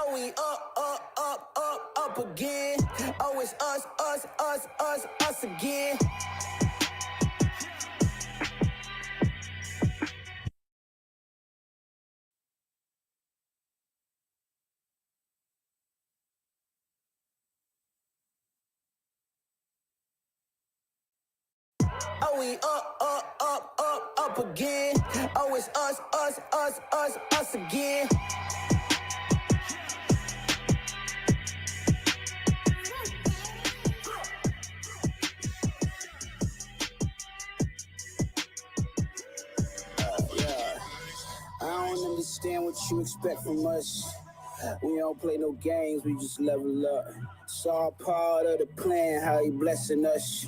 Oh, we up again. Oh, it's us again. Oh, we up again. Oh, it's us again. I don't understand what you expect from us. We don't play no games, we just level up. It's all part of the plan, how he blessing us.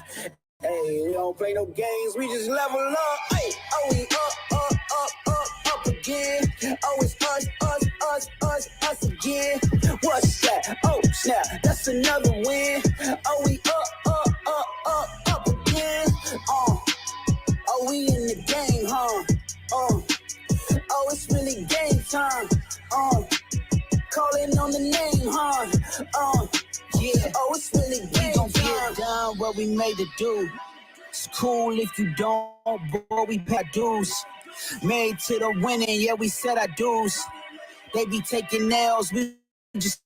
Hey, we don't play no games, we just level up. Hey, oh, we up again. Oh, it's us again. What's that? Oh, snap, that's another win. Oh, we up again. Oh, we in the game, huh? Oh, it's really game time. Calling on the name, huh? Yeah. Oh, it's really game time. We gon' get done what we made to do. It's cool if you don't, boy, we pay dues. Made to the winning, yeah, we said our dues. They be taking nails, we just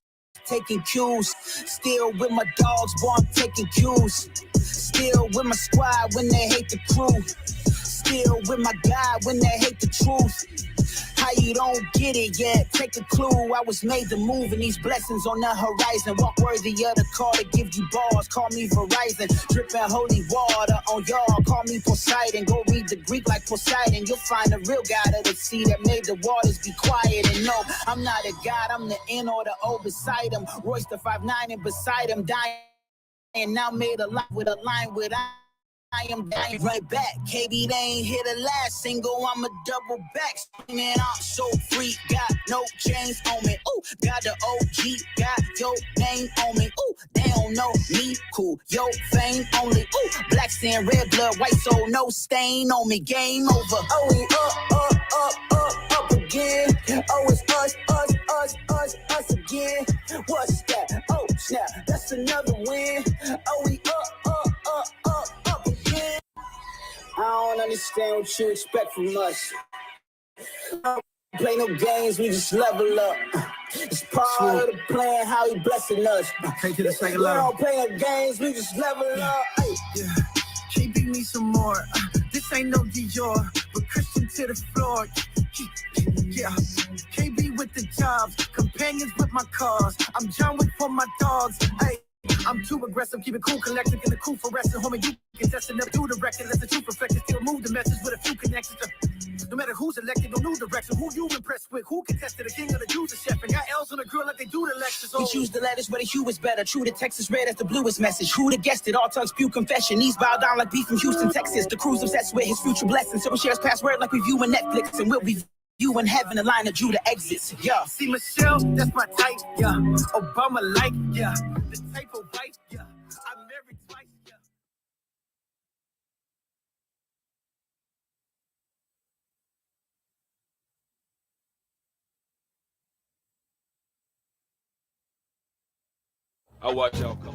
taking cues. Still with my dogs, boy, I'm taking cues. Still with my squad when they hate the crew. Still with my guy when they hate the truth. How you don't get it yet? Take a clue. I was made to move, and these blessings on the horizon. Walk worthy of the call to give you bars. Call me Verizon. Dripping holy water on y'all. Call me Poseidon. Go read the Greek like Poseidon. You'll find the real God of the sea that made the waters be quiet. And no, I'm not a god. I'm the N or the O beside him. Royce the 5'9" and beside him dying. And now made a line with a line with I am dying right back. KB, they ain't hit the last single. I'm a double back. Man, I'm so free. Got no chains on me. Ooh, got the OG. Got your name on me. Ooh, they don't know me. Cool. Yo, fame only. Ooh, black sand, red blood, white soul, no stain on me. Game over. Oh, we up again. Oh, it's us again. What's that? Oh, snap. That's another win. Oh, we up again. I don't understand what you expect from us. I don't play no games, we just level up. It's part of the plan, how he blessing us. Take it a second, we don't play no games, we just level up. Hey. Yeah. KB me some more. This ain't no Dior, but Christian to the floor. Yeah, KB with the jobs, companions with my cars. I'm John Wick for my dogs. Hey, I'm too aggressive, keep it cool, collective in the cool for resting. Homie, you can test and never do the record. Let the truth reflect it, still move the message with a few connections. No matter who's elected, no new direction. Who you impressed with? Who contested the king of the Jews, the chef? And got L's on the grill like they do the lectures. We choose the letters where the hue is better. True to Texas red as the bluest message. Who'd have guessed it? All tongues spew confession. Knees bow down like beef from Houston, Texas. The crew's obsessed with his future blessings. So we shares password like we viewing Netflix. And we'll be you in heaven, the line of Judah exits. Yeah. See Michelle, that's my type. Yeah. Obama like. Yeah. The type of wife. Yeah. I'm married twice. Yeah. I'll watch y'all come.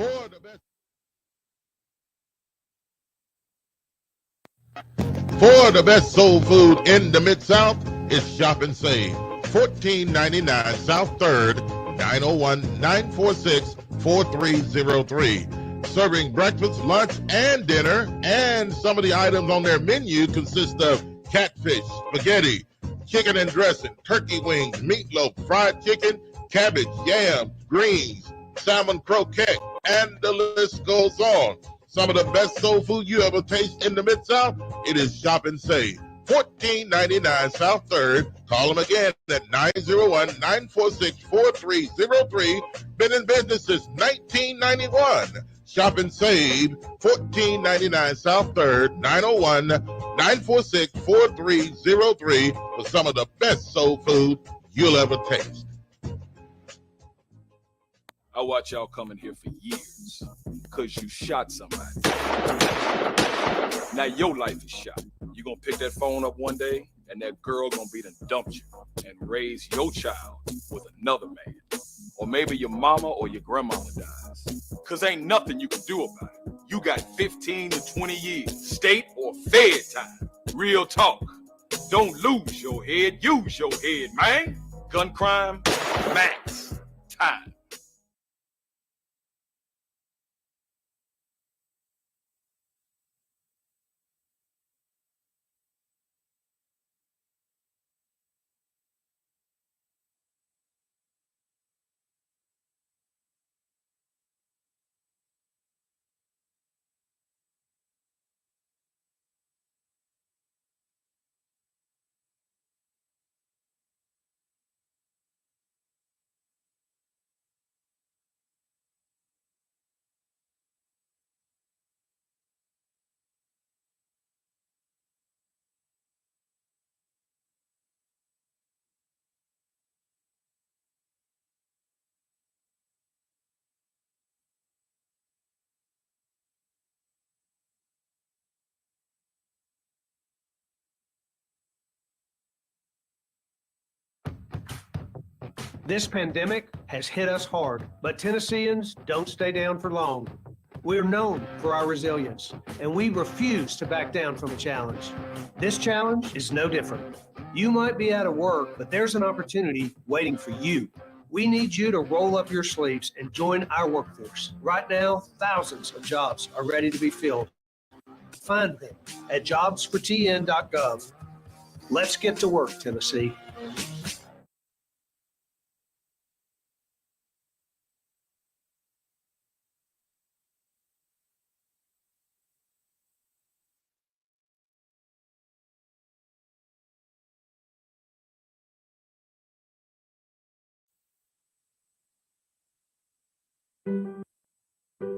For the best soul food in the Mid-South, it's Shop and Save. $14.99 South 3rd, 901-946-4303. Serving breakfast, lunch, and dinner. And some of the items on their menu consist of catfish, spaghetti, chicken and dressing, turkey wings, meatloaf, fried chicken, cabbage, yams, greens, salmon croquette, and the list goes on. Some of the best soul food you ever taste in the Mid-South, it is Shop and Save. $14.99 South 3rd. Call them again at 901-946-4303. Been in business since 1991. Shop and Save, $14.99 South 3rd, 901-946-4303 for some of the best soul food you'll ever taste. I watch y'all coming here for years because you shot somebody. Now your life is shot. You're going to pick that phone up one day and that girl going to be done dumped you and raise your child with another man. or maybe your mama or your grandmama dies. Cause ain't nothing you can do about it. You got 15 to 20 years, state or fed time. Real talk. Don't lose your head, use your head, man. Gun crime, max time. This pandemic has hit us hard, but Tennesseans don't stay down for long. We're known for our resilience, and we refuse to back down from a challenge. This challenge is no different. You might be out of work, but there's an opportunity waiting for you. We need you to roll up your sleeves and join our workforce. Right now, thousands of jobs are ready to be filled. Find them at jobsfortn.gov. Let's get to work, Tennessee.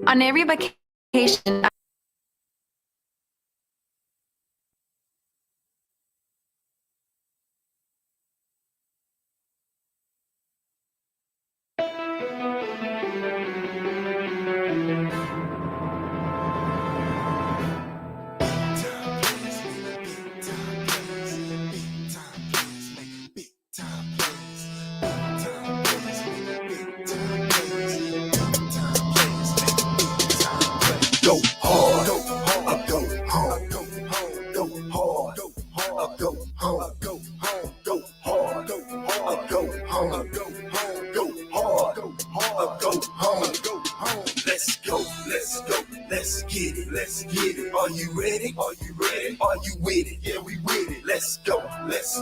On every vacation, Go hard, go home, go hard, go hard, go home, go hard, go hard, go home. Let's go, let's get it. Are you ready? Are you with it? Yeah, we with it. Let's go, let's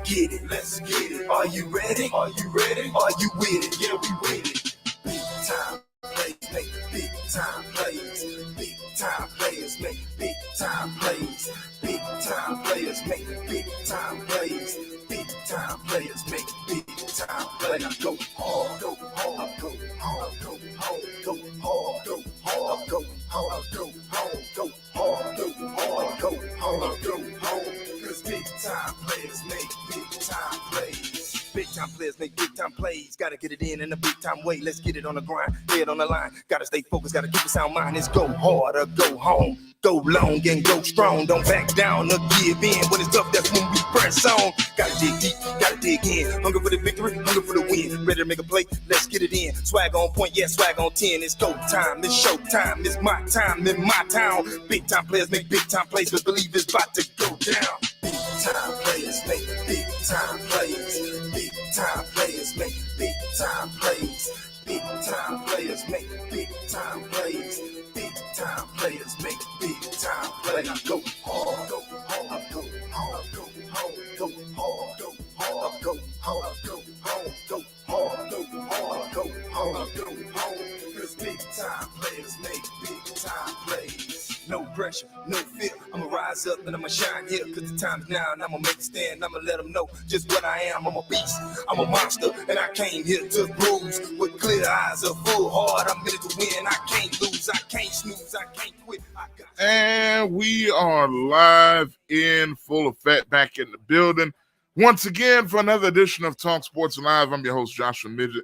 get it. Are you ready? Are you with it? Yeah, we with it. Big time plays, make big time plays. Big time players make big time plays. Big time players make big time plays. Big time players make big time plays. Go hard, go hard, go hard, go hard, go hard, go hard, go hard, go hard, go hard, go hard, go hard, go hard. 'Cause big time players make big time plays. Big time players make big time plays. Gotta get it in a big time way. Let's get it on the grind, head on the line. Gotta stay focused, gotta keep a sound mind. It's go hard or go home. Go long and go strong. Don't back down or give in. When it's tough, that's when we press on. Gotta dig deep, gotta dig in. Hunger for the victory, hunger for the win. Ready to make a play, let's get it in. Swag on point, yeah, swag on 10. It's go time, it's show time, it's my time in my town. Big time players make big time plays, but believe it's about to go down. Big time players make big time plays. Big time players make big time plays. Big time players make big time plays. Big time players make big time plays. Go hard, go hard, go hard, go hard, go hard, go hard, go hard, go hard, go hard, go hard, go hard, go hard. 'Cause big time players make big time plays. No pressure, no fear. I'ma rise up and I'ma shine here. 'Cause the time's now and I'ma make a stand. I'ma let them know just what I am. I'm a beast, I'm a monster, and I came here to bruise. With clear eyes, a full heart, I'm in it to win. I can't lose, I can't snooze, I can't quit. And we are live in full effect, back in the building once again for another edition of Talk Sports Live. I'm your host, Joshua Midgett.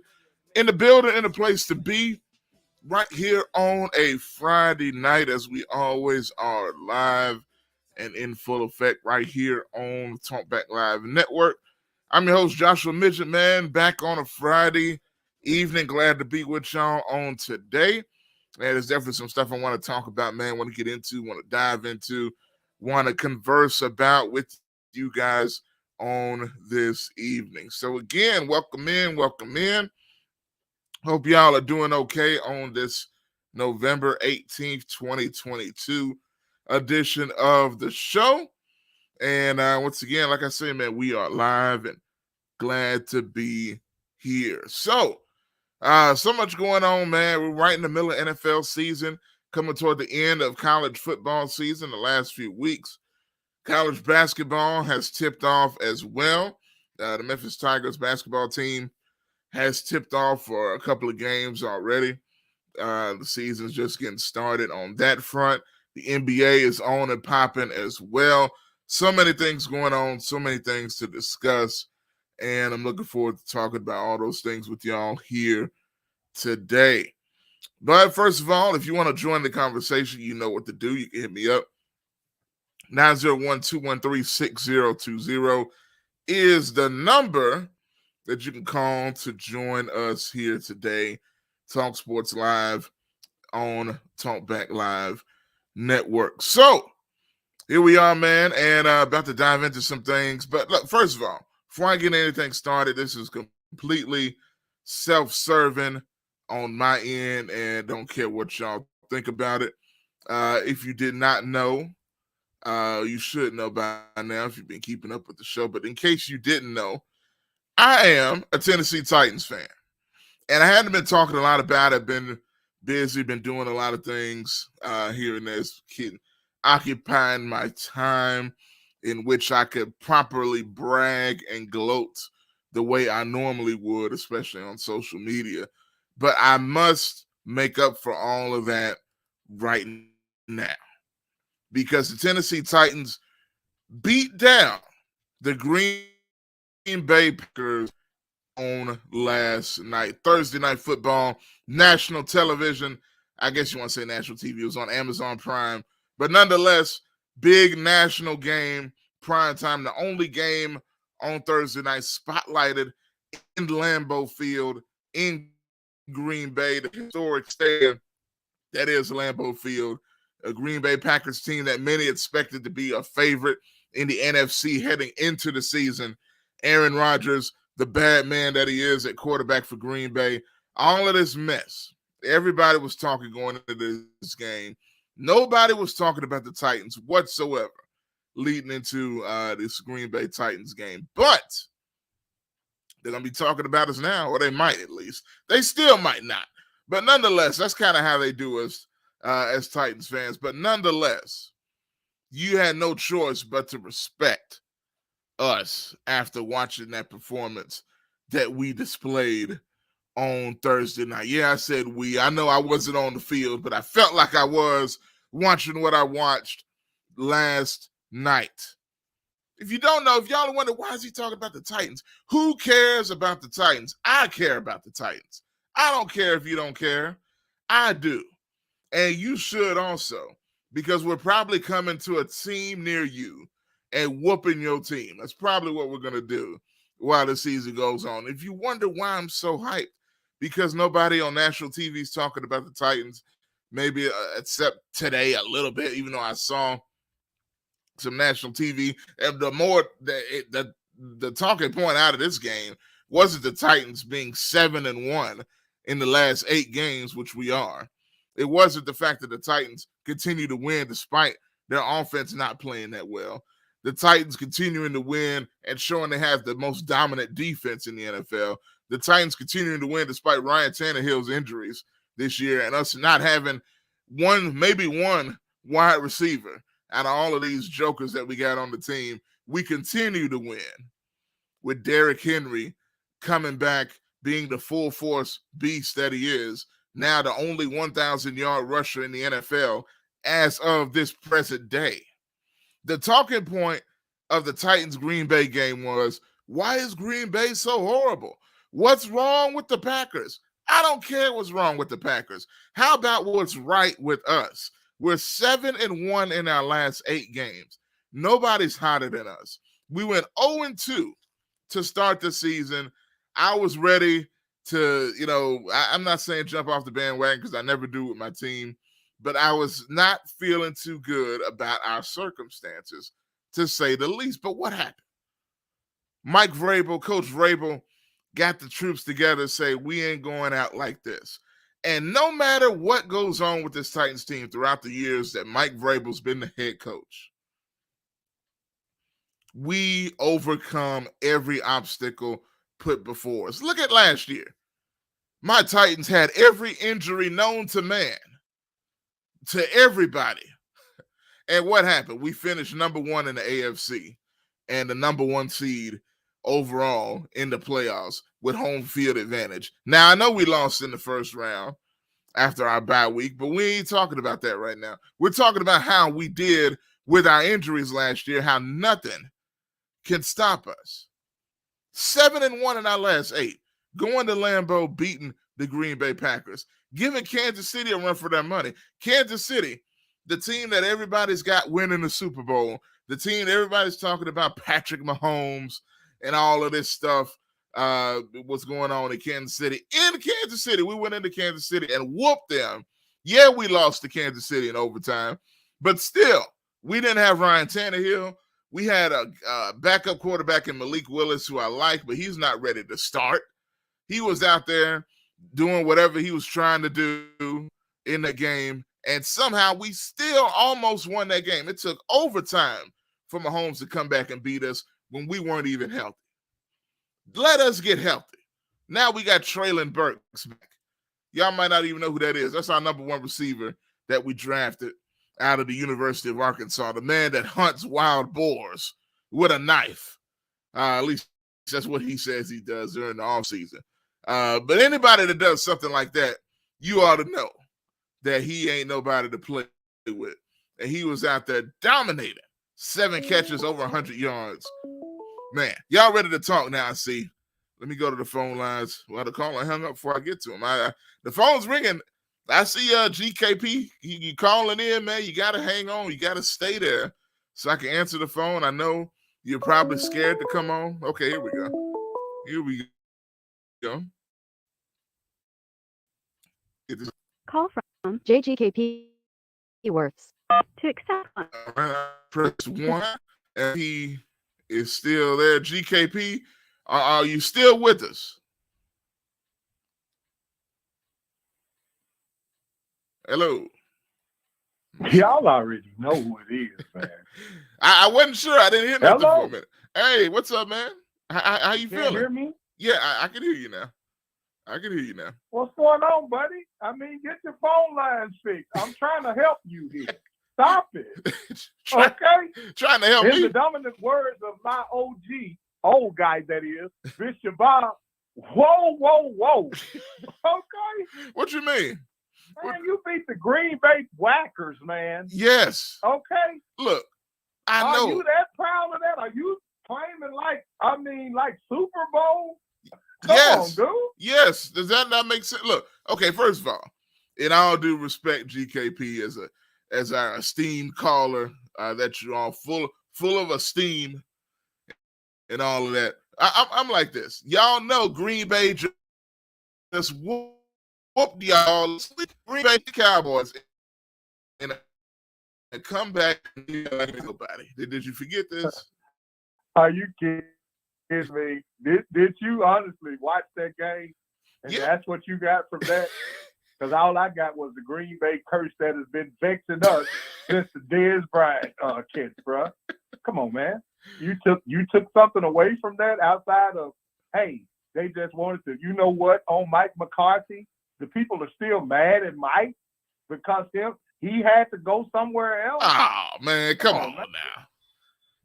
In the building, in a place to be, right here on a Friday night, as we always are, live and in full effect right here on the Talkback Live Network. I'm your host, Joshua Midgett, man, back on a Friday, evening. Glad to be with y'all on today. And there's definitely some stuff I want to talk about, man, want to get into, want to dive into, want to converse about with you guys on this evening. So again, welcome in, welcome in. Hope y'all are doing okay on this November 18th, 2022 edition of the show. And once again, like I said, man, we are live and glad to be here. So much going on, man. We're right in the middle of NFL season, coming toward the end of college football season the last few weeks. College basketball has tipped off as well. The Memphis Tigers basketball team has tipped off for a couple of games already. The season's just getting started on that front. The NBA is on and popping as well. So many things going on, so many things to discuss. And I'm looking forward to talking about all those things with y'all here today. But first of all, if you want to join the conversation, you know what to do. You can hit me up. 901-213-6020 is the number that you can call to join us here today. Talk Sports Live on Talkback Live Network. So here we are, man, and about to dive into some things. But look, first of all, before I get anything started, this is completely self-serving on my end, and don't care what y'all think about it. If you did not know, you should know by now if you've been keeping up with the show. But in case you didn't know, I am a Tennessee Titans fan. And I hadn't been talking a lot about it. I've been busy, been doing a lot of things here and there, occupying my time in which I could properly brag and gloat the way I normally would, especially on social media. But I must make up for all of that right now, because the Tennessee Titans beat down the Green Bay Packers on last night. Thursday Night Football, national television. I guess you want to say national TV. It was on Amazon Prime. But nonetheless, big national game, prime time. The only game on Thursday night spotlighted in Lambeau Field in Green Bay, the historic stadium that is Lambeau Field. A Green Bay Packers team that many expected to be a favorite in the NFC heading into the season. Aaron Rodgers, the bad man that he is at quarterback for Green Bay. All of this mess. Everybody was talking going into this game. Nobody was talking about the Titans whatsoever leading into this Green Bay Titans game. But they're going to be talking about us now, or they might at least. They still might not. But nonetheless, that's kind of how they do us as Titans fans. But nonetheless, you had no choice but to respect us after watching that performance that we displayed on Thursday night. Yeah, I said we. I know I wasn't on the field, but I felt like I was watching what I watched last night. If you don't know, if y'all wonder why is he talking about the Titans, who cares about the Titans? I care about the Titans. I don't care if you don't care. I do. And you should also, because we're probably coming to a team near you and whooping your team. That's probably what we're going to do while the season goes on. If you wonder why I'm so hyped, because nobody on national TV is talking about the Titans, maybe except today a little bit, even though I saw some national TV. And the talking point out of this game wasn't the Titans being 7-1 in the last 8 games, which we are. It wasn't the fact that the Titans continue to win despite their offense not playing that well. The Titans continuing to win and showing they have the most dominant defense in the NFL. The Titans continuing to win despite Ryan Tannehill's injuries this year and us not having maybe one wide receiver out of all of these jokers that we got on the team. We continue to win with Derrick Henry coming back, being the full force beast that he is, now the only 1,000-yard rusher in the NFL as of this present day. The talking point of the Titans-Green Bay game was, why is Green Bay so horrible? What's wrong with the Packers? I don't care what's wrong with the Packers. How about what's right with us? We're 7-1 in our last 8 games. Nobody's hotter than us. We went 0-2 to start the season. I was ready to, I'm not saying jump off the bandwagon because I never do with my team, but I was not feeling too good about our circumstances, to say the least. But what happened? Coach Vrabel got the troops together and say, we ain't going out like this. And no matter what goes on with this Titans team throughout the years that Mike Vrabel's been the head coach, we overcome every obstacle put before us. Look at last year. My Titans had every injury known to man, to everybody. And what happened? We finished number 1 in the AFC and the number 1 seed overall in the playoffs with home field advantage. Now, I know we lost in the first round after our bye week, but we ain't talking about that right now. We're talking about how we did with our injuries last year, how nothing can stop us. 7-1 in our last 8. Going to Lambeau, beating the Green Bay Packers. Giving Kansas City a run for their money. Kansas City, the team that everybody's got winning the Super Bowl, the team that everybody's talking about, Patrick Mahomes and all of this stuff, what's going on in Kansas City. In Kansas City, we went into Kansas City and whooped them. Yeah, we lost to Kansas City in overtime, but still, we didn't have Ryan Tannehill. We had a backup quarterback in Malik Willis, who I like, but he's not ready to start. He was out there doing whatever he was trying to do in the game, and somehow we still almost won that game. It took overtime for Mahomes to come back and beat us when we weren't even healthy. Let us get healthy. Now we got Traylon Burks back. Y'all might not even know who that is. That's our number 1 receiver that we drafted out of the University of Arkansas, the man that hunts wild boars with a knife. At least that's what he says he does during the offseason. But anybody that does something like that, you ought to know that he ain't nobody to play with. And he was out there dominating. 7 catches, over 100 yards. Man, y'all ready to talk now, I see. Let me go to the phone lines. Well, the caller hung up before I get to him. The phone's ringing. I see GKP. You calling in, man. You got to hang on. You got to stay there so I can answer the phone. I know you're probably scared to come on. Okay, here we go. Here we go. Call from JGKP Worths. To accept. Press 1, and he is still there. GKP, are you still with us? Hello. Y'all already know who it is, man. I wasn't sure. I didn't hear nothing Hello? for a minute. Hey, what's up, man? How you feeling? Can you hear me? Yeah, I can hear you now. I can hear you now. What's going on, buddy? I mean, get your phone lines fixed. I'm trying to help you here. Stop it. Okay? Trying to help In me. the dominant words of my OG, old guy that is, Bishop Bob, whoa, whoa, whoa. Okay? What you mean? Man, you beat the Green Bay Whackers, man. Yes. Okay? Look, I know. Are you that proud of that? Are you claiming like Super Bowl? Come on, dude. Yes. Does that not make sense? Look, okay, first of all, in all due respect, GKP as our esteemed caller, that you're all full of esteem and all of that. I'm like this. Y'all know Green Bay just whooped y'all. Green Bay Cowboys and come back like nobody. Did you forget this? Are you kidding me? Did you honestly watch that game? And that's what you got from that? Because all I got was the Green Bay curse that has been vexing us since the Dez Bryant kids, bro. Come on, man. You took something away from that outside of, hey, they just wanted to, you know what, on Mike McCarthy, the people are still mad at Mike because he had to go somewhere else. Oh, man, come on now.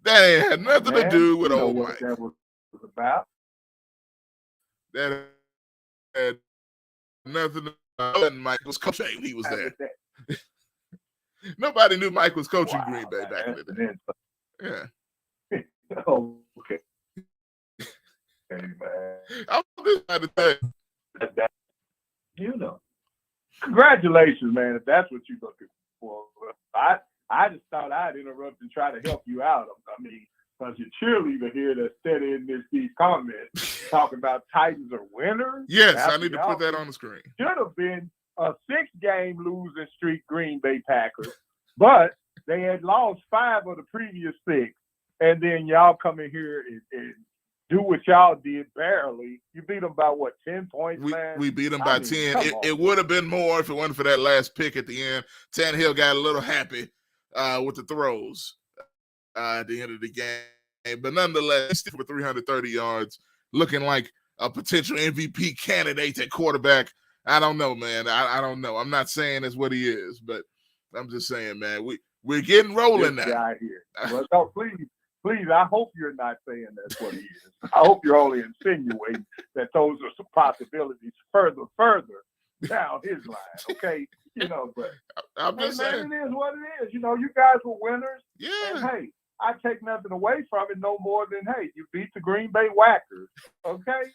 That ain't had nothing to do with old Mike. That was about. That had nothing to do with Mike was coaching when he was there. Nobody knew Mike was coaching Green Bay back in the day. Yeah. Oh, okay. Hey, man. I'm just trying to say. You know. Congratulations, man, if that's what you're looking for. I just thought I'd interrupt and try to help you out. I mean, Because your cheerleader here that's steady in these comments talking about Titans are winners. Yes, I need to put that on the screen. Should have been a 6-game losing streak, Green Bay Packers, but they had lost 5 of the previous 6, and then y'all come in here and do what y'all did barely. You beat them by what, 10 points, man? We beat them by 10. It would have been more if it wasn't for that last pick at the end. Tannehill got a little happy with the throws at the end of the game, but nonetheless, he's still for 330 yards, looking like a potential MVP candidate at quarterback. I don't know, man. I don't know. I'm not saying that's what he is, but I'm just saying, man, we're getting rolling now. Guy here. Well, no, please, I hope you're not saying that's what he is. I hope you're only insinuating that those are some possibilities further down his line, okay? But I'm just saying. Man, it is what it is. You guys were winners. Yeah. And, hey, I take nothing away from it no more than, hey, you beat the Green Bay Whackers, okay?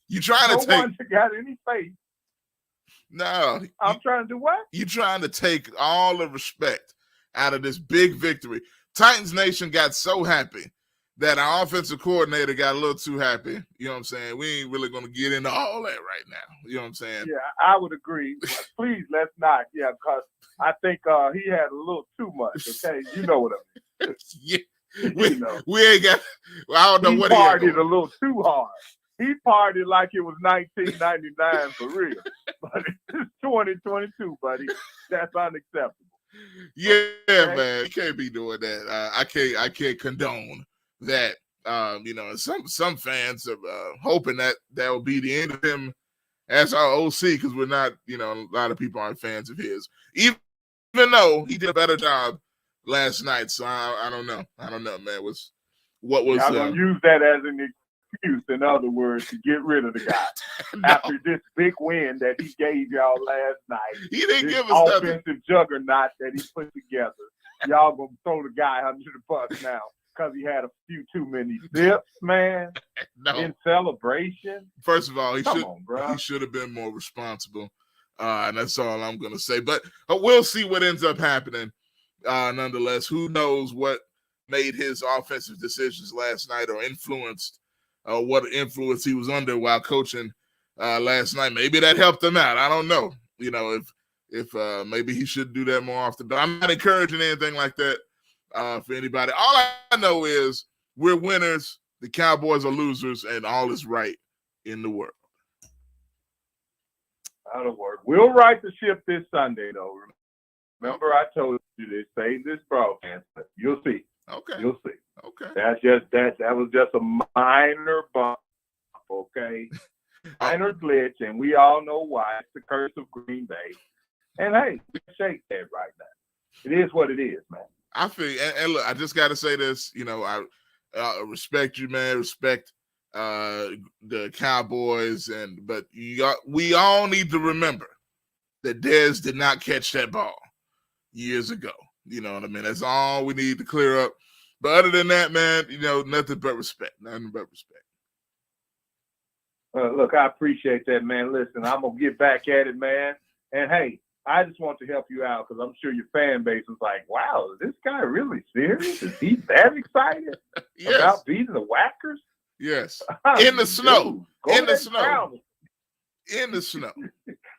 You trying to no one got any faith. No. I'm trying to do what? You're trying to take all the respect out of this big victory. Titans Nation got so happy that our offensive coordinator got a little too happy. You know what I'm saying? We ain't really going to get into all that right now. You know what I'm saying? Yeah, I would agree. But please, let's not. Yeah, because I think he had a little too much, okay? You know what I mean. Yeah. We ain't got – I don't know he what he partied a little too hard. He partied like it was 1999 for real. But it's 2022, buddy. That's unacceptable. Yeah, okay? Man. You can't be doing that. I can't condone that. Some fans are hoping that will be the end of him as our OC, because we're not, a lot of people aren't fans of his. Even though he did a better job last night. So I don't know. I don't know, man. I'm going to use that as an excuse, in other words, to get rid of the guy. No. After this big win that he gave y'all last night. He didn't give us offensive nothing. Juggernaut that he put together. Y'all going to throw the guy under the bus now because he had a few too many zips, man. No. In celebration. First of all, he should have been more responsible. And that's all I'm going to say. But we'll see what ends up happening. Nonetheless, who knows what made his offensive decisions last night or influenced what influence he was under while coaching last night. Maybe that helped him out. I don't know. If maybe he should do that more often. But I'm not encouraging anything like that for anybody. All I know is we're winners, the Cowboys are losers, and all is right in the world. That'll work. We'll right the ship this Sunday, though. Remember, I told you to save this broadcast. You'll see. Okay. You'll see. Okay. That was just a minor bump, okay? Minor glitch, and we all know why. It's the curse of Green Bay. And hey, shake that right now. It is what it is, man. I feel, and look, I just got to say this. I respect you, man. Respect the Cowboys, but we all need to remember that Dez did not catch that ball years ago. You know what I mean? That's all we need to clear up. But other than that, man, nothing but respect. Nothing but respect. Look, I appreciate that, man. Listen, I'm going to get back at it, man. And, hey, I just want to help you out because I'm sure your fan base is like, wow, is this guy really serious? Is he that excited about beating the Whackers? Yes. In the snow. In the snow. In the snow.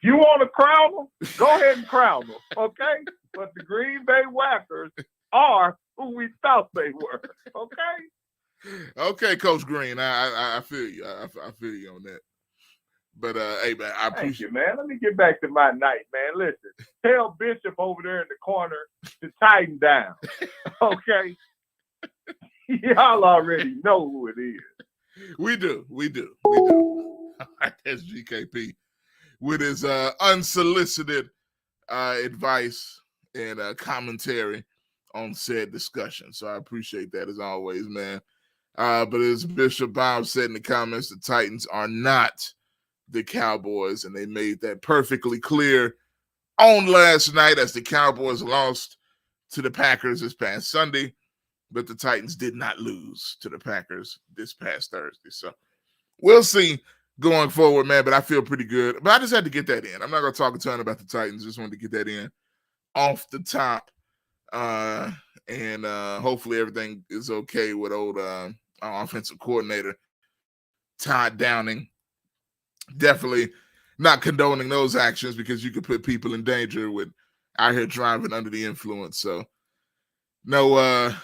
You want to crown them? Go ahead and crown them, okay? But the Green Bay Whackers are who we thought they were, okay? Okay, Coach Green, I feel you. I feel you on that. But hey, man, I appreciate you, man. Let me get back to my night, man. Listen, tell Bishop over there in the corner to tighten down, okay? Y'all already know who it is. We do. All right, that's GKP with his unsolicited advice and commentary on said discussion. So I appreciate that as always, man. But as Bishop Bob said in the comments, the Titans are not the Cowboys, and they made that perfectly clear on last night as the Cowboys lost to the Packers this past Sunday, but the Titans did not lose to the Packers this past Thursday. So we'll see going forward, man, but I feel pretty good. But I just had to get that in. I'm not going to talk a ton about the Titans. Just wanted to get that in off the top. And hopefully everything is okay with old our offensive coordinator, Todd Downing. Definitely not condoning those actions because you could put people in danger with out here driving under the influence. So no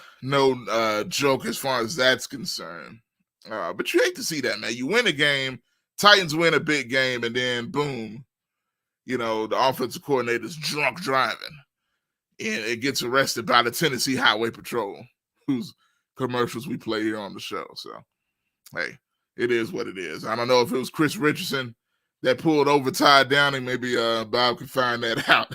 joke as far as that's concerned. But you hate to see that, man. You win a game, Titans win a big game, and then boom, the offensive coordinator's drunk driving. And it gets arrested by the Tennessee Highway Patrol, whose commercials we play here on the show. So, hey, it is what it is. I don't know if it was Chris Richardson that pulled over Todd Downing. Maybe Bob could find that out.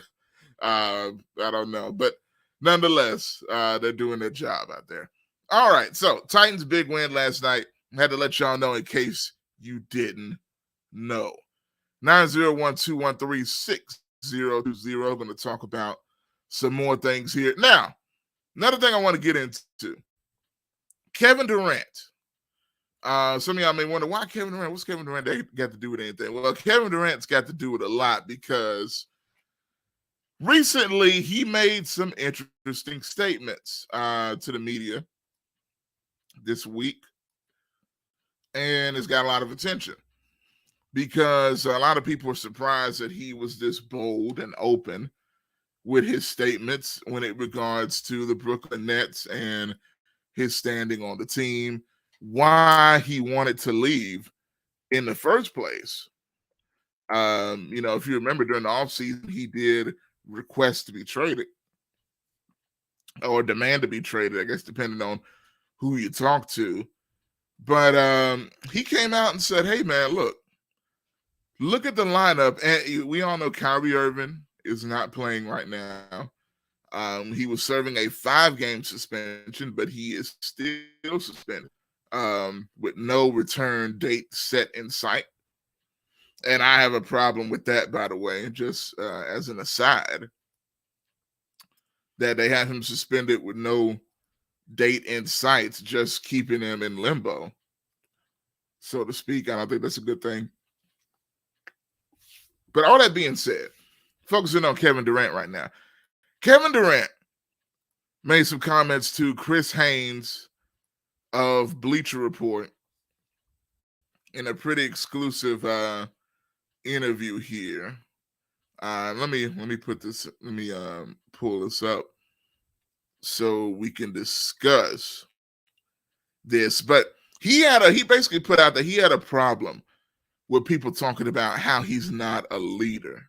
I don't know. But nonetheless, they're doing their job out there. All right, so Titans big win last night. Had to let y'all know in case you didn't know. 901-213-6020. Going to talk about some more things here. Now, another thing I want to get into. Kevin Durant. Some of y'all may wonder, why Kevin Durant? What's Kevin Durant got to do with anything? Well, Kevin Durant's got to do with a lot because recently he made some interesting statements to the media this week. And it's got a lot of attention because a lot of people are surprised that he was this bold and open with his statements when it regards to the Brooklyn Nets and his standing on the team, why he wanted to leave in the first place. If you remember during the offseason, he did request to be traded or demand to be traded, I guess, depending on who you talk to. But he came out and said, hey, man, look at the lineup. And we all know Kyrie Irving is not playing right now. He was serving a 5-game suspension, but he is still suspended with no return date set in sight. And I have a problem with that, by the way, just as an aside, that they have him suspended with no date in sight, just keeping him in limbo, so to speak. I don't think that's a good thing. But all that being said, focusing on Kevin Durant right now. Kevin Durant made some comments to Chris Haynes of Bleacher Report in a pretty exclusive interview here. Let me pull this up so we can discuss this. But he basically put out that he had a problem with people talking about how he's not a leader.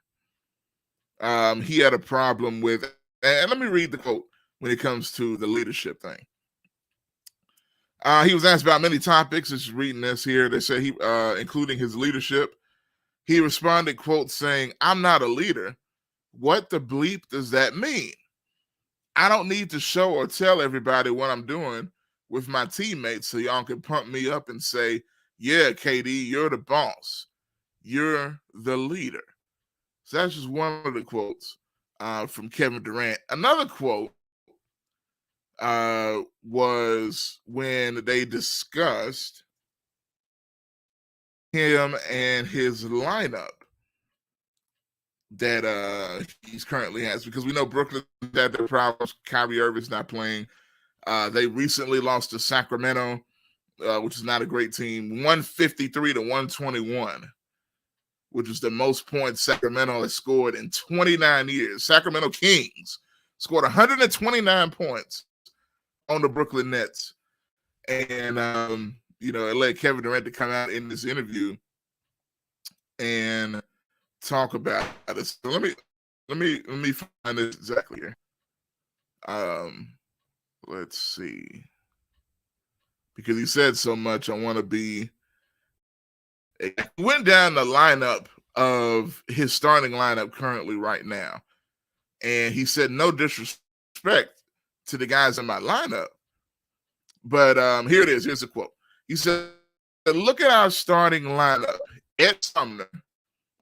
He had a problem with, and let me read the quote when it comes to the leadership thing. He was asked about many topics. Just reading this here. They say he, including his leadership. He responded, quote, saying, "I'm not a leader. What the bleep does that mean? I don't need to show or tell everybody what I'm doing with my teammates so y'all can pump me up and say, yeah, KD, you're the boss. You're the leader." So that's just one of the quotes from Kevin Durant. Another quote was when they discussed him and his lineup that he's currently has, because we know Brooklyn had their problems. Kyrie Irving's not playing. They recently lost to Sacramento, which is not a great team, 153-121, which is the most points Sacramento has scored in 29 years. Sacramento Kings scored 129 points on the Brooklyn Nets. And, it led Kevin Durant to come out in this interview and talk about it. So let me find it exactly here. Let's see. Because he said so much, I want to be. He went down the lineup of his starting lineup currently right now. And he said, no disrespect to the guys in my lineup. But here it is. Here's a quote. He said, look at our starting lineup. Ed Sumner,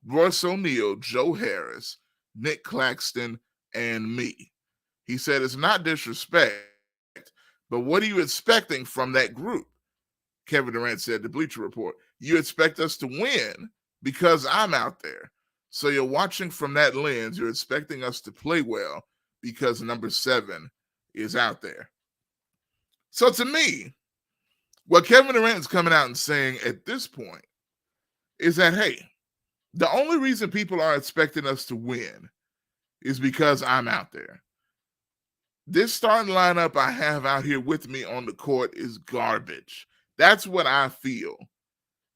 Royce O'Neal, Joe Harris, Nick Claxton, and me. He said, it's not disrespect, but what are you expecting from that group? Kevin Durant said to Bleacher Report, you expect us to win because I'm out there. So you're watching from that lens. You're expecting us to play well because number 7 is out there. So to me, what Kevin Durant is coming out and saying at this point is that, hey, the only reason people are expecting us to win is because I'm out there. This starting lineup I have out here with me on the court is garbage. That's what I feel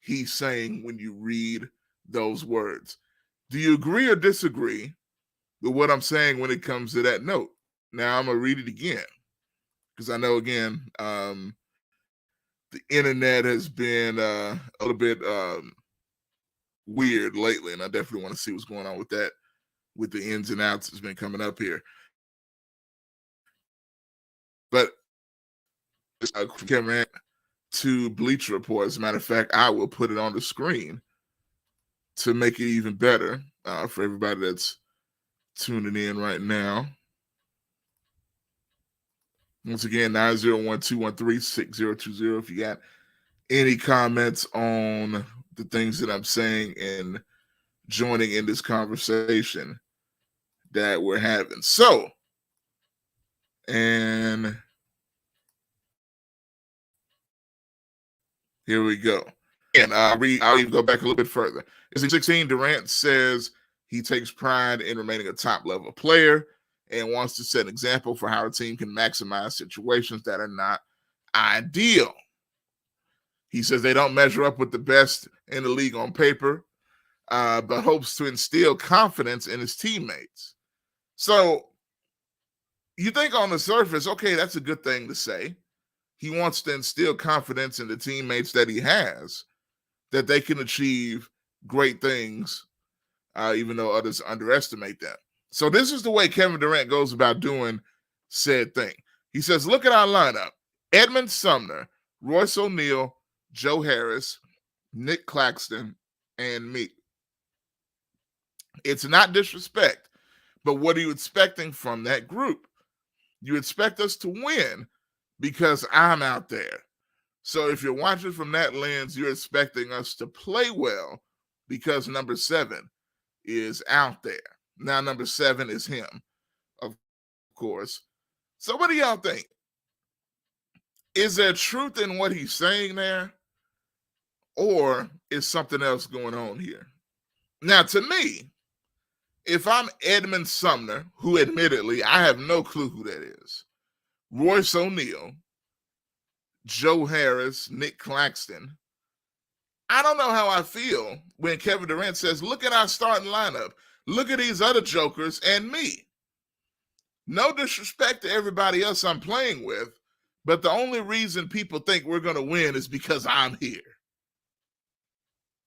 he's saying when you read those words. Do you agree or disagree with what I'm saying when it comes to that note? Now I'm going to read it again because I know, again, the internet has been a little bit weird lately, and I definitely want to see what's going on with that, with the ins and outs that's been coming up here. But Kevin to Bleacher Report. As a matter of fact, I will put it on the screen to make it even better for everybody that's tuning in right now. Once again, 901-213-6020. If you got any comments on the things that I'm saying and joining in this conversation that we're having. So, and here we go. And I'll even go back a little bit further. In 16, Durant says he takes pride in remaining a top-level player and wants to set an example for how a team can maximize situations that are not ideal. He says they don't measure up with the best in the league on paper, but hopes to instill confidence in his teammates. So you think on the surface, okay, that's a good thing to say. He wants to instill confidence in the teammates that he has, that they can achieve great things, even though others underestimate them. So this is the way Kevin Durant goes about doing said thing. He says, look at our lineup. Edmund Sumner, Royce O'Neal, Joe Harris, Nick Claxton, and me. It's not disrespect, but what are you expecting from that group? You expect us to win because I'm out there. So if you're watching from that lens, you're expecting us to play well because number 7 is out there. Now number 7 is him, of course. So what do y'all think? Is there truth in what he's saying there? Or is something else going on here? Now, to me, if I'm Edmund Sumner, who admittedly, I have no clue who that is, Royce O'Neal, Joe Harris, Nick Claxton, I don't know how I feel when Kevin Durant says, look at our starting lineup. Look at these other jokers and me. No disrespect to everybody else I'm playing with, but the only reason people think we're going to win is because I'm here.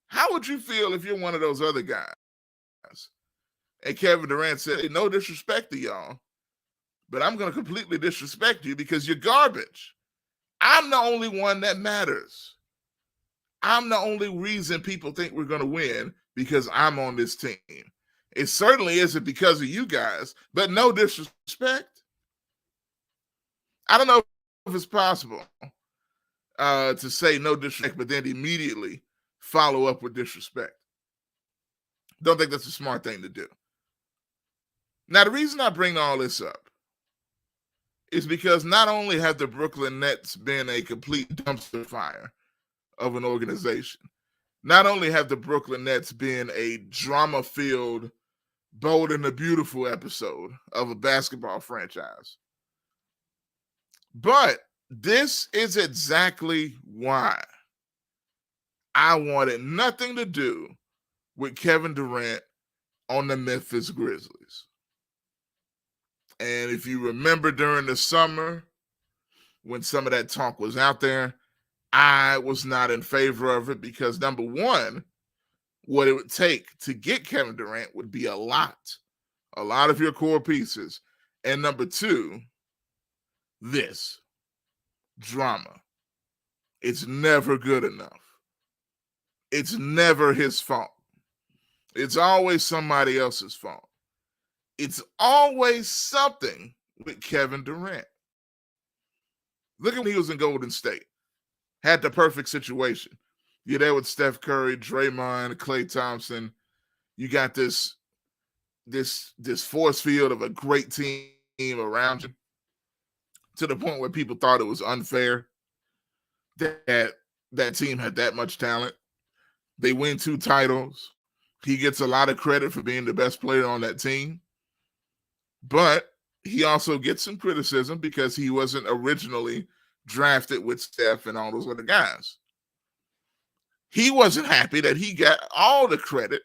How would you feel if you're one of those other guys? And Kevin Durant said, hey, no disrespect to y'all, but I'm going to completely disrespect you because you're garbage. I'm the only one that matters. I'm the only reason people think we're going to win because I'm on this team. It certainly isn't because of you guys, but no disrespect. I don't know if it's possible to say no disrespect, but then immediately follow up with disrespect. Don't think that's a smart thing to do. Now, the reason I bring all this up is because not only have the Brooklyn Nets been a complete dumpster fire of an organization, not only have the Brooklyn Nets been a drama-filled Bold and the Beautiful episode of a basketball franchise, but this is exactly why I wanted nothing to do with Kevin Durant on the Memphis Grizzlies. And if you remember during the summer, when some of that talk was out there, I was not in favor of it because, number one, what it would take to get Kevin Durant would be a lot of your core pieces. And number two, this drama. It's never good enough. It's never his fault. It's always somebody else's fault. It's always something with Kevin Durant. Look at when he was in Golden State. Had the perfect situation. You're there with Steph Curry, Draymond, Klay Thompson. You got this force field of a great team around you. to the point where people thought it was unfair that that team had that much talent. They win 2 titles. He gets a lot of credit for being the best player on that team. But he also gets some criticism because he wasn't originally drafted with Steph and all those other guys. He wasn't happy that he got all the credit,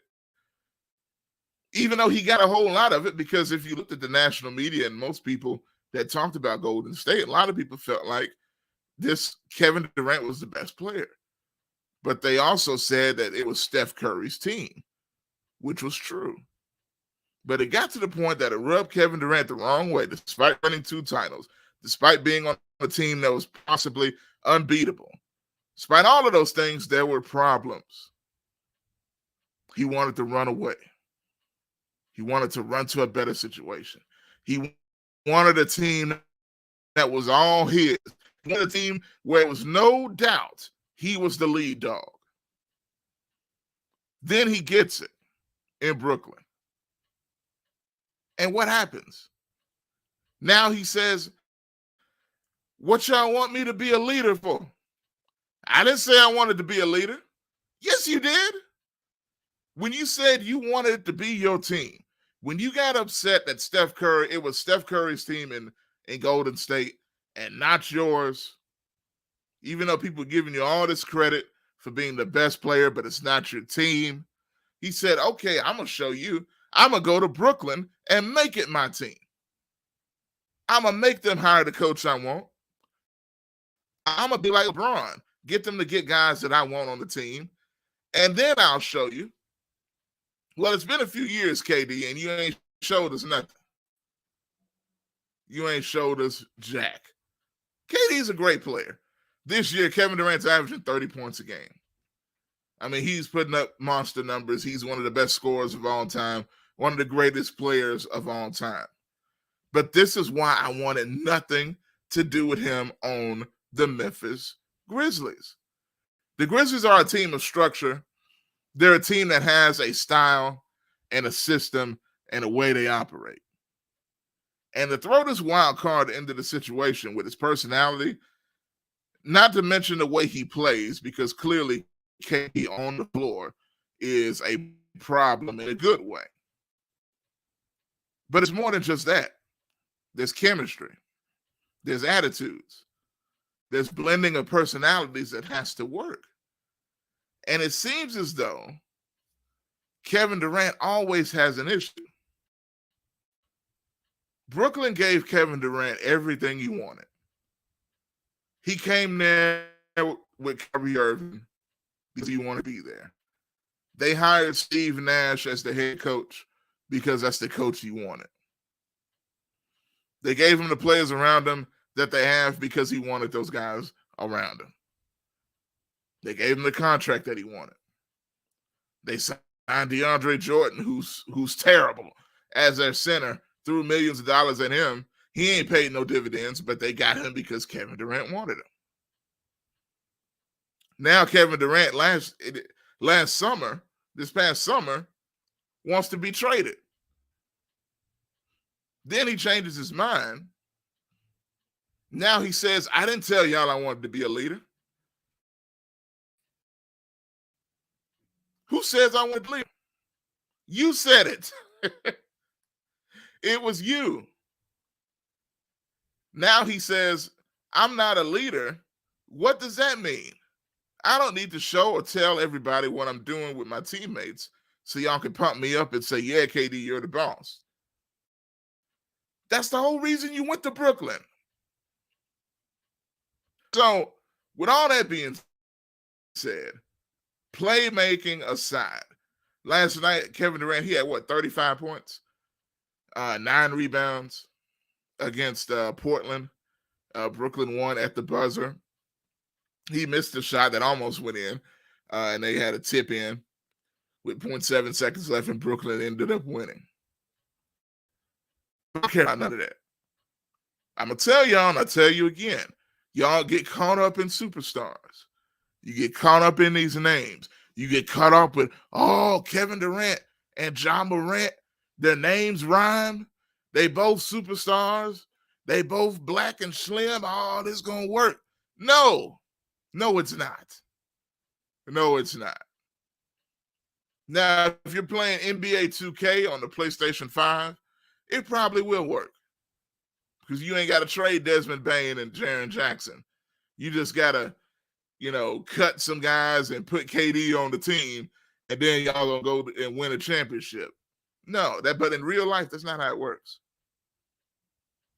even though he got a whole lot of it, because if you looked at the national media and most people that talked about Golden State, a lot of people felt like this Kevin Durant was the best player. But they also said that it was Steph Curry's team, which was true. But it got to the point that it rubbed Kevin Durant the wrong way, despite winning 2 titles, despite being on a team that was possibly unbeatable. Despite all of those things, there were problems. He wanted to run away. He wanted to run to a better situation. He wanted a team that was all his. He wanted a team where it was no doubt he was the lead dog. Then he gets it in Brooklyn. And what happens? Now he says, what y'all want me to be a leader for? I didn't say I wanted to be a leader. Yes, you did. When you said you wanted it to be your team, when you got upset that Steph Curry, it was Steph Curry's team in Golden State and not yours, even though people are giving you all this credit for being the best player, but it's not your team. He said, okay, I'm going to show you. I'm going to go to Brooklyn and make it my team. I'm going to make them hire the coach I want. I'm going to be like LeBron, get them to get guys that I want on the team, and then I'll show you. Well, it's been a few years, KD, and you ain't showed us nothing. You ain't showed us jack. KD's a great player. This year, Kevin Durant's averaging 30 points a game. I mean, he's putting up monster numbers. He's one of the best scorers of all time, one of the greatest players of all time. But this is why I wanted nothing to do with him on the Memphis Grizzlies. The Grizzlies are a team of structure. They're a team that has a style and a system and a way they operate. And to throw this wild card into the situation with his personality, not to mention the way he plays, because clearly KD on the floor is a problem in a good way. But it's more than just that. There's chemistry. There's attitudes. There's blending of personalities that has to work. And it seems as though Kevin Durant always has an issue. Brooklyn gave Kevin Durant everything he wanted. He came there with Kyrie Irving because he wanted to be there. They hired Steve Nash as the head coach because that's the coach he wanted. They gave him the players around him that they have because he wanted those guys around him. They gave him the contract that he wanted. They signed DeAndre Jordan, who's terrible, as their center, threw millions of dollars at him. He ain't paid no dividends, but they got him because Kevin Durant wanted him. Now Kevin Durant this past summer, wants to be traded. Then he changes his mind. Now he says, I didn't tell y'all I wanted to be a leader. Who says I want to lead? You said it. It was you. Now he says, I'm not a leader. What does that mean? I don't need to show or tell everybody what I'm doing with my teammates so y'all can pump me up and say, yeah, KD, you're the boss. That's the whole reason you went to Brooklyn. So, with all that being said, playmaking aside, last night, Kevin Durant, he had 35 points, 9 rebounds against Portland. Brooklyn won at the buzzer. He missed a shot that almost went in, and they had a tip in with 0.7 seconds left, and Brooklyn ended up winning. I don't care about none of that. I'm going to tell y'all, and I'll tell you again, y'all get caught up in superstars. You get caught up in these names. You get caught up with, Kevin Durant and Ja Morant, their names rhyme. They both superstars. They both black and slim. Oh, this is going to work. No, it's not. No, it's not. Now, if you're playing NBA 2K on the PlayStation 5, it probably will work because you ain't got to trade Desmond Bane and Jaren Jackson. You just got to, cut some guys and put KD on the team, and then y'all going to go and win a championship. No, but in real life, that's not how it works.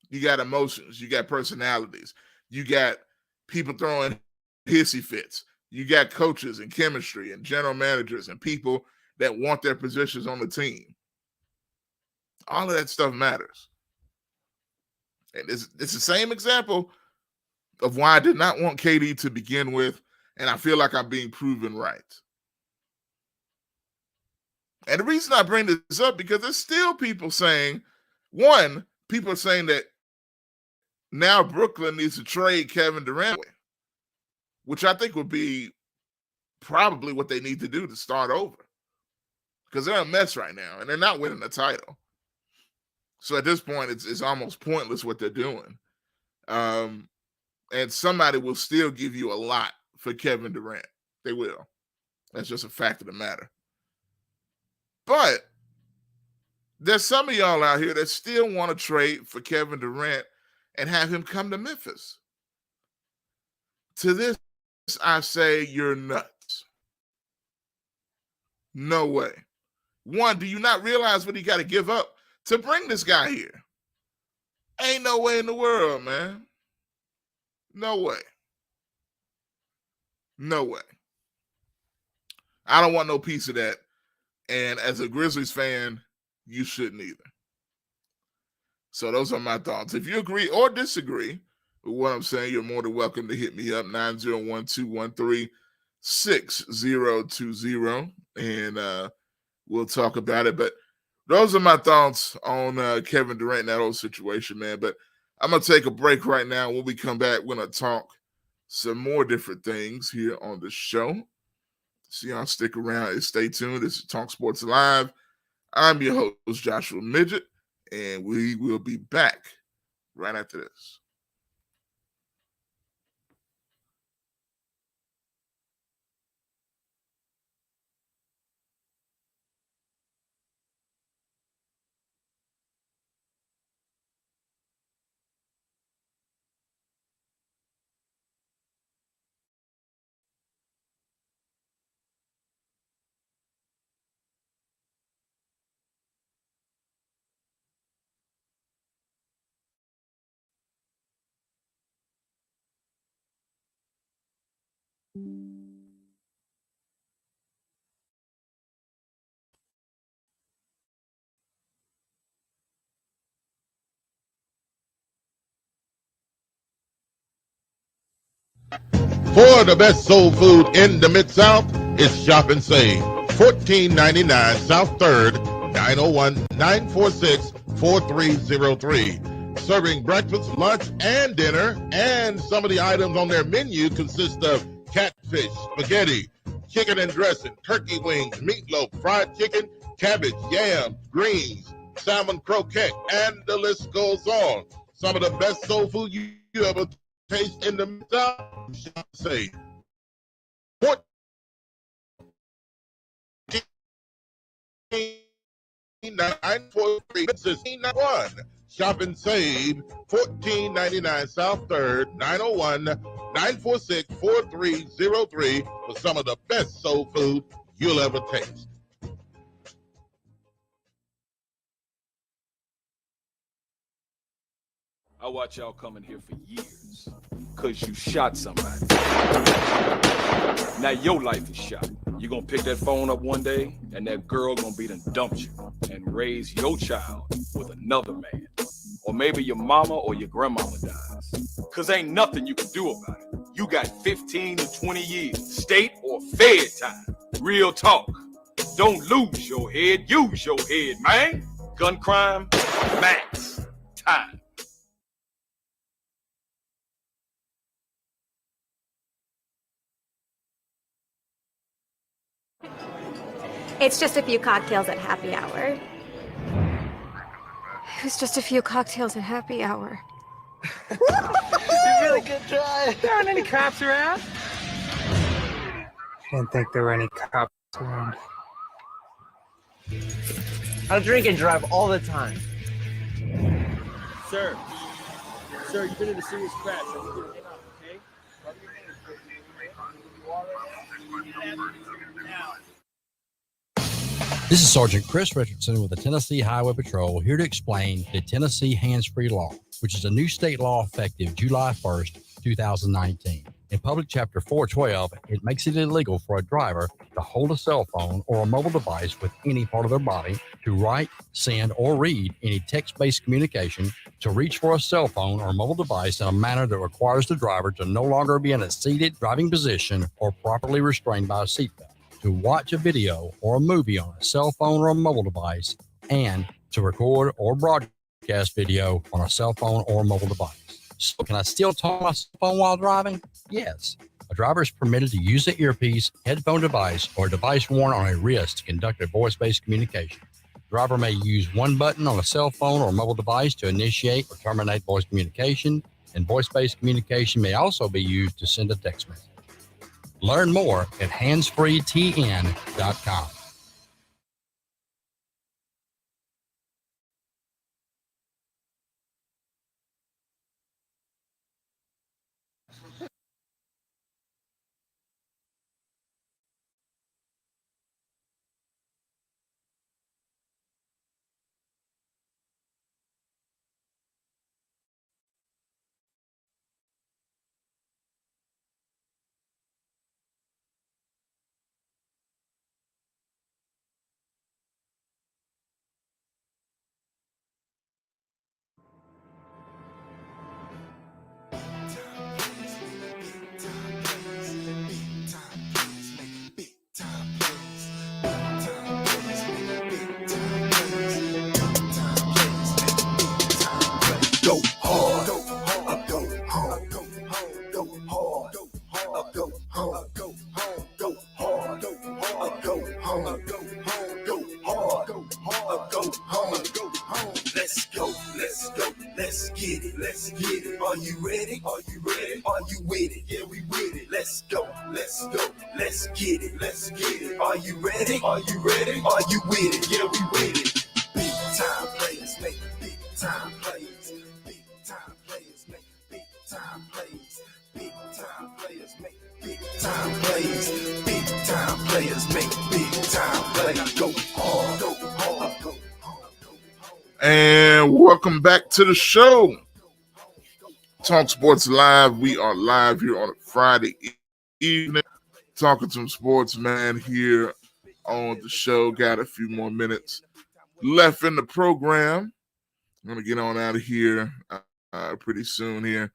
You got emotions. You got personalities. You got people throwing hissy fits. You got coaches and chemistry and general managers and people that want their positions on the team. All of that stuff matters. And it's the same example of why I did not want KD to begin with, and I feel like I'm being proven right. And the reason I bring this up, because there's still people saying, people are saying that now Brooklyn needs to trade Kevin Durant, which I think would be probably what they need to do to start over. Because they're a mess right now, and they're not winning the title. So at this point, it's almost pointless what they're doing. And somebody will still give you a lot for Kevin Durant. They will. That's just a fact of the matter. But there's some of y'all out here that still want to trade for Kevin Durant and have him come to Memphis. To this, I say you're nuts. No way. One, do you not realize what he got to give up to bring this guy here? Ain't no way in the world, man. No way. No way. I don't want no piece of that. And as a Grizzlies fan, you shouldn't either. So those are my thoughts. If you agree or disagree with what I'm saying, you're more than welcome to hit me up, 901-213-6020, and we'll talk about it. But those are my thoughts on Kevin Durant and that whole situation, man. But I'm going to take a break right now. When we come back, we're going to talk some more different things here on the show. So y'all stick around and stay tuned. This is Talk Sports Live. I'm your host, Joshua Midgett, and we will be back right after this. For the best soul food in the Mid-South, it's Shop and Save. $14.99 South 3rd, 901-946-4303. Serving breakfast, lunch, and dinner. And some of the items on their menu consist of catfish, spaghetti, chicken and dressing, turkey wings, meatloaf, fried chicken, cabbage, yams, greens, salmon croquette, and the list goes on. Some of the best soul food you ever taste in the South. Say Shop and Save, $14.99 South 3rd, 901-946-4303 for some of the best soul food you'll ever taste. I watch y'all coming here for years because you shot somebody. Now your life is shot. You're going to pick that phone up one day and that girl going to be done dumped you and raise your child with another man. Or maybe your mama or your grandmama dies. Because ain't nothing you can do about it. You got 15 to 20 years, state or fed time. Real talk. Don't lose your head, use your head, man. Gun crime, max time. It's just a few cocktails at happy hour. It's just a few cocktails at happy hour. Really good drive. There aren't any cops around. Didn't think there were any cops around. I drink and drive all the time. Sir, you've been in a serious crash. I need you to get up, okay? This is Sergeant Chris Richardson with the Tennessee Highway Patrol, here to explain the Tennessee Hands-Free Law, which is a new state law effective July 1st, 2019. In Public Chapter 412, it makes it illegal for a driver to hold a cell phone or a mobile device with any part of their body, to write, send, or read any text-based communication, to reach for a cell phone or mobile device in a manner that requires the driver to no longer be in a seated driving position or properly restrained by a seatbelt, to watch a video or a movie on a cell phone or a mobile device, and to record or broadcast video on a cell phone or mobile device. So can I still talk on my cell phone while driving? Yes. A driver is permitted to use an earpiece, headphone device, or a device worn on a wrist to conduct a voice-based communication. The driver may use one button on a cell phone or mobile device to initiate or terminate voice communication, and voice-based communication may also be used to send a text message. Learn more at handsfreetn.com. Go hard, go hard, go hard, go hard, go hard, go hard, go hard, go hard, go hard, go hard, go hard. Let's go, let's go, let's get it, let's get it. Are you ready? Are you ready? Are you with it? Yeah, we with it. Let's go, let's go, let's get it, let's get it. Are you ready? Are you ready? Are you with it? Yeah, we with it. Big time players make big time plays. Time plays, big time players make big time plays. Go hard, go hard, go hard. And welcome back to the show. Talk Sports Live. We are live here on a Friday evening, talking some sports, man, here on the show. Got a few more minutes left in the program. I'm going to get on out of here pretty soon here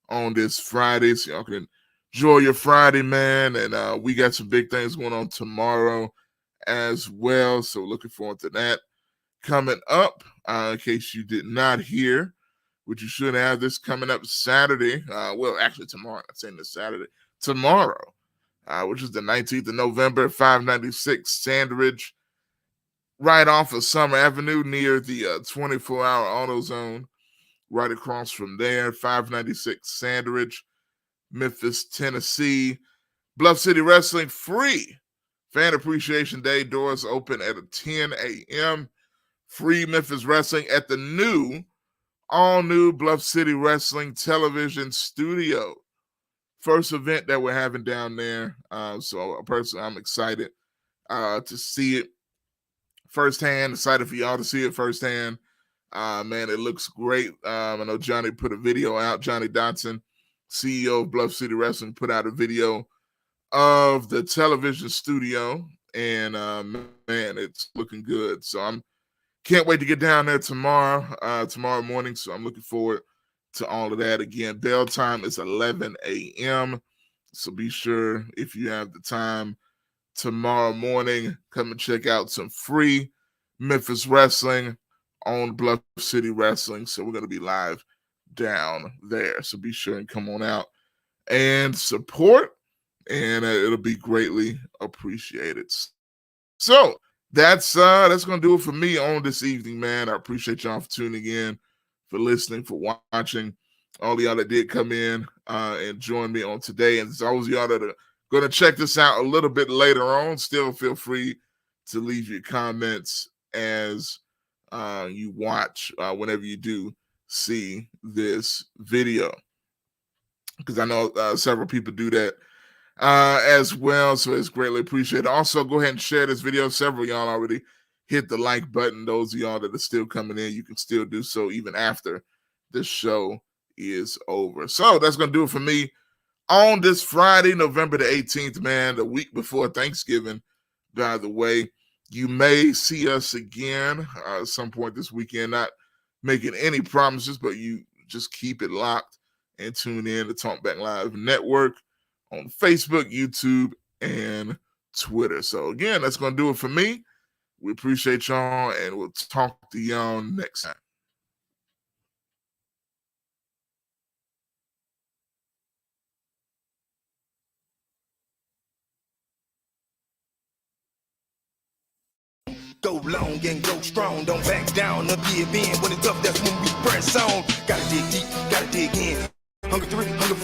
on this Friday, so y'all can enjoy your Friday, man. And we got some big things going on tomorrow as well. So looking forward to that coming up. In case you did not hear, which you should have, this coming up Saturday. Well, actually tomorrow. I'm saying this Saturday. Tomorrow, which is the 19th of November, 596 Sandridge, right off of Summer Avenue near the 24-hour AutoZone. Right across from there, 596 Sandridge, Memphis, Tennessee. Bluff City Wrestling free Fan Appreciation Day. Doors open at 10 a.m. Free Memphis Wrestling at the all-new Bluff City Wrestling television studio. First event that we're having down there. So personally, I'm excited to see it firsthand. Excited for y'all to see it firsthand. Man, it looks great. I know Johnny put a video out. Johnny Dotson, CEO of Bluff City Wrestling, put out a video of the television studio, and man, it's looking good. So I'm can't wait to get down there tomorrow morning. So I'm looking forward to all of that. Again, bell time is 11 a.m. So be sure, if you have the time tomorrow morning, come and check out some free Memphis Wrestling on Bluff City Wrestling. So we're going to be live down there. So be sure and come on out and support, and it'll be greatly appreciated. So that's going to do it for me on this evening, man. I appreciate y'all for tuning in, for listening, for watching. all of y'all that did come in and join me on today. And those of y'all that are going to check this out a little bit later on, still feel free to leave your comments as you watch whenever you do see this video, because I know several people do that as well, so it's greatly appreciated. Also, go ahead and share this video. Several of y'all already hit the like button. Those of y'all that are still coming in, you can still do so even after this show is over. So that's going to do it for me on this Friday, November the 18th, man, the week before Thanksgiving. By the way, you may see us again at some point this weekend. Not making any promises, but you just keep it locked and tune in to Talkback Live Network on Facebook, YouTube, and Twitter. So again, that's going to do it for me. We appreciate y'all, and we'll talk to y'all next time. Go long and go strong, don't back down or give in. When it's tough, that's when we press on. Gotta dig deep, gotta dig in. Hunger 3, hunger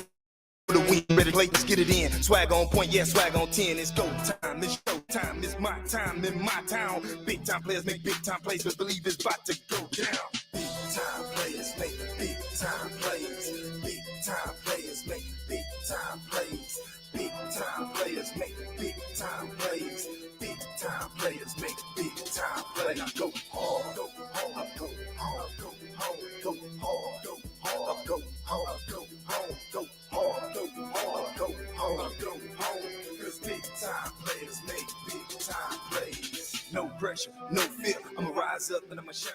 for the win. Ready to play, let's get it in. Swag on point, yeah, swag on 10. It's go time, it's show time, it's my time in my town. Big time players make big time plays, but believe it's about to go down. Big time players make big time plays. Big time players make big time plays. Big time players make big time plays. Big time players make big time plays. Go hard, go hard, go hard, go hard, go hard, go hard, go hard, go hard, go hard, go hard, go hard, go hard. 'Cause big time players make big time plays. No pressure, no fear. I'ma rise up and I'ma shine.